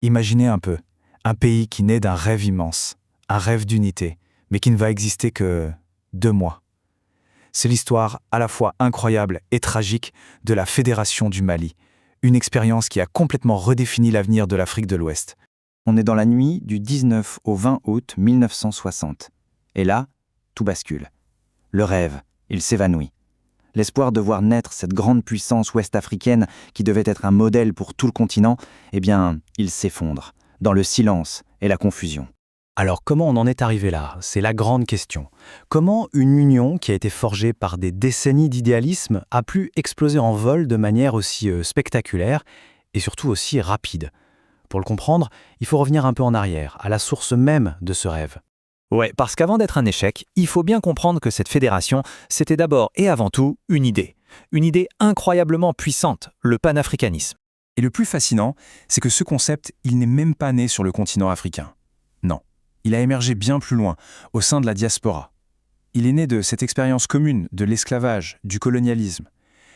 Imaginez un peu, un pays qui naît d'un rêve immense, un rêve d'unité, mais qui ne va exister que 2 mois. C'est l'histoire à la fois incroyable et tragique de la Fédération du Mali, une expérience qui a complètement redéfini l'avenir de l'Afrique de l'Ouest. On est dans la nuit du 19 au 20 août 1960. Et là, tout bascule. Le rêve, il s'évanouit. L'espoir de voir naître cette grande puissance ouest-africaine qui devait être un modèle pour tout le continent, eh bien, il s'effondre, dans le silence et la confusion. Alors comment on en est arrivé là? C'est la grande question. Comment une union qui a été forgée par des décennies d'idéalisme a pu exploser en vol de manière aussi spectaculaire et surtout aussi rapide? Pour le comprendre, il faut revenir un peu en arrière, à la source même de ce rêve. Ouais, parce qu'avant d'être un échec, il faut bien comprendre que cette fédération, c'était d'abord et avant tout une idée. Une idée incroyablement puissante, le panafricanisme. Et le plus fascinant, c'est que ce concept, il n'est même pas né sur le continent africain. Non, il a émergé bien plus loin, au sein de la diaspora. Il est né de cette expérience commune de l'esclavage, du colonialisme.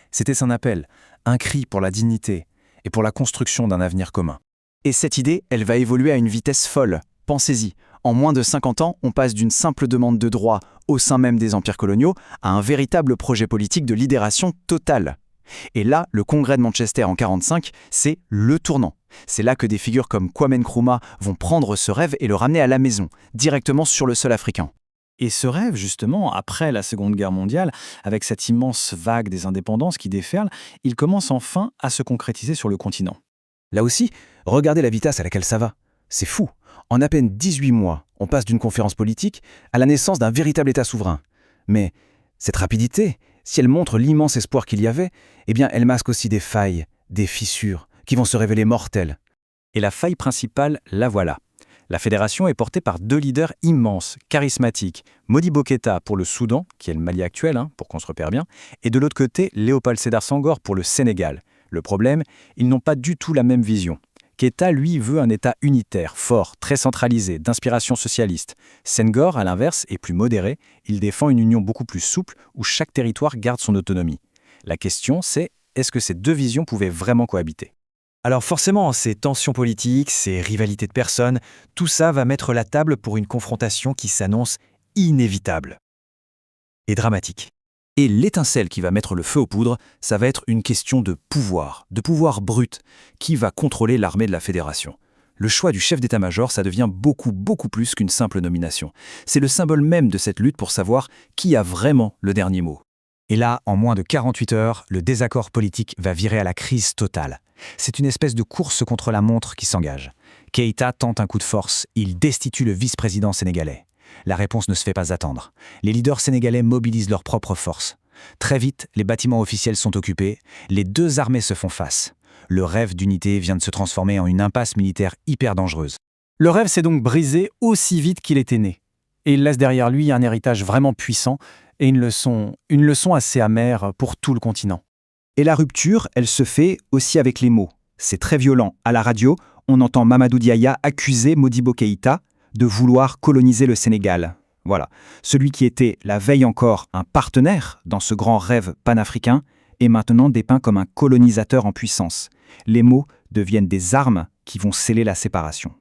C'était un appel, un cri pour la dignité et pour la construction d'un avenir commun. Et cette idée, elle va évoluer à une vitesse folle. Pensez-y, en moins de 50 ans, on passe d'une simple demande de droit au sein même des empires coloniaux à un véritable projet politique de libération totale. Et là, le congrès de Manchester en 1945, c'est le tournant. C'est là que des figures comme Kwame Nkrumah vont prendre ce rêve et le ramener à la maison, directement sur le sol africain. Et ce rêve, justement, après la Seconde Guerre mondiale, avec cette immense vague des indépendances qui déferle, il commence enfin à se concrétiser sur le continent. Là aussi, regardez la vitesse à laquelle ça va. C'est fou. En à peine 18 mois, on passe d'une conférence politique à la naissance d'un véritable État souverain. Mais cette rapidité, si elle montre l'immense espoir qu'il y avait, eh bien, elle masque aussi des failles, des fissures, qui vont se révéler mortelles. Et la faille principale, la voilà. La fédération est portée par 2 leaders immenses, charismatiques. Modibo Keïta pour le Soudan, qui est le Mali actuel, pour qu'on se repère bien, et de l'autre côté, Léopold Sédar Senghor pour le Sénégal. Le problème, ils n'ont pas du tout la même vision. Keïta, lui, veut un État unitaire, fort, très centralisé, d'inspiration socialiste. Senghor, à l'inverse, est plus modéré. Il défend une union beaucoup plus souple où chaque territoire garde son autonomie. La question, c'est est-ce que ces 2 visions pouvaient vraiment cohabiter? Alors forcément, ces tensions politiques, ces rivalités de personnes, tout ça va mettre la table pour une confrontation qui s'annonce inévitable et dramatique. Et l'étincelle qui va mettre le feu aux poudres, ça va être une question de pouvoir brut. Qui va contrôler l'armée de la Fédération? Le choix du chef d'état-major, ça devient beaucoup plus qu'une simple nomination. C'est le symbole même de cette lutte pour savoir qui a vraiment le dernier mot. Et là, en moins de 48 heures, le désaccord politique va virer à la crise totale. C'est une espèce de course contre la montre qui s'engage. Keïta tente un coup de force, il destitue le vice-président sénégalais. La réponse ne se fait pas attendre. Les leaders sénégalais mobilisent leurs propres forces. Très vite, les bâtiments officiels sont occupés, les 2 armées se font face. Le rêve d'unité vient de se transformer en une impasse militaire hyper dangereuse. Le rêve s'est donc brisé aussi vite qu'il était né. Et il laisse derrière lui un héritage vraiment puissant et une leçon assez amère pour tout le continent. Et la rupture, elle se fait aussi avec les mots. C'est très violent. À la radio, on entend Mamadou Diaya accuser Modibo Keïta de vouloir coloniser le Sénégal. Voilà. Celui qui était, la veille encore, un partenaire dans ce grand rêve panafricain est maintenant dépeint comme un colonisateur en puissance. Les mots deviennent des armes qui vont sceller la séparation.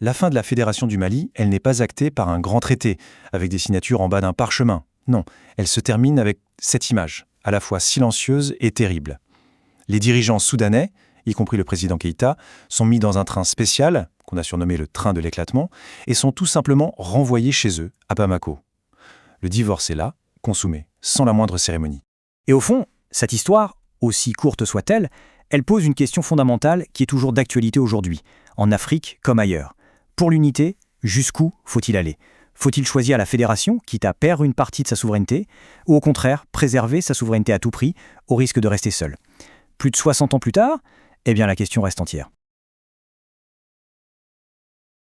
La fin de la Fédération du Mali, elle n'est pas actée par un grand traité, avec des signatures en bas d'un parchemin. Non, elle se termine avec cette image, à la fois silencieuse et terrible. Les dirigeants soudanais, y compris le président Keïta, sont mis dans un train spécial, qu'on a surnommé le train de l'éclatement, et sont tout simplement renvoyés chez eux, à Bamako. Le divorce est là, consommé, sans la moindre cérémonie. Et au fond, cette histoire, aussi courte soit-elle, elle pose une question fondamentale qui est toujours d'actualité aujourd'hui, en Afrique comme ailleurs. Pour l'unité, jusqu'où faut-il aller ? Faut-il choisir la fédération, quitte à perdre une partie de sa souveraineté, ou au contraire, préserver sa souveraineté à tout prix, au risque de rester seul ? Plus de 60 ans plus tard, eh bien la question reste entière.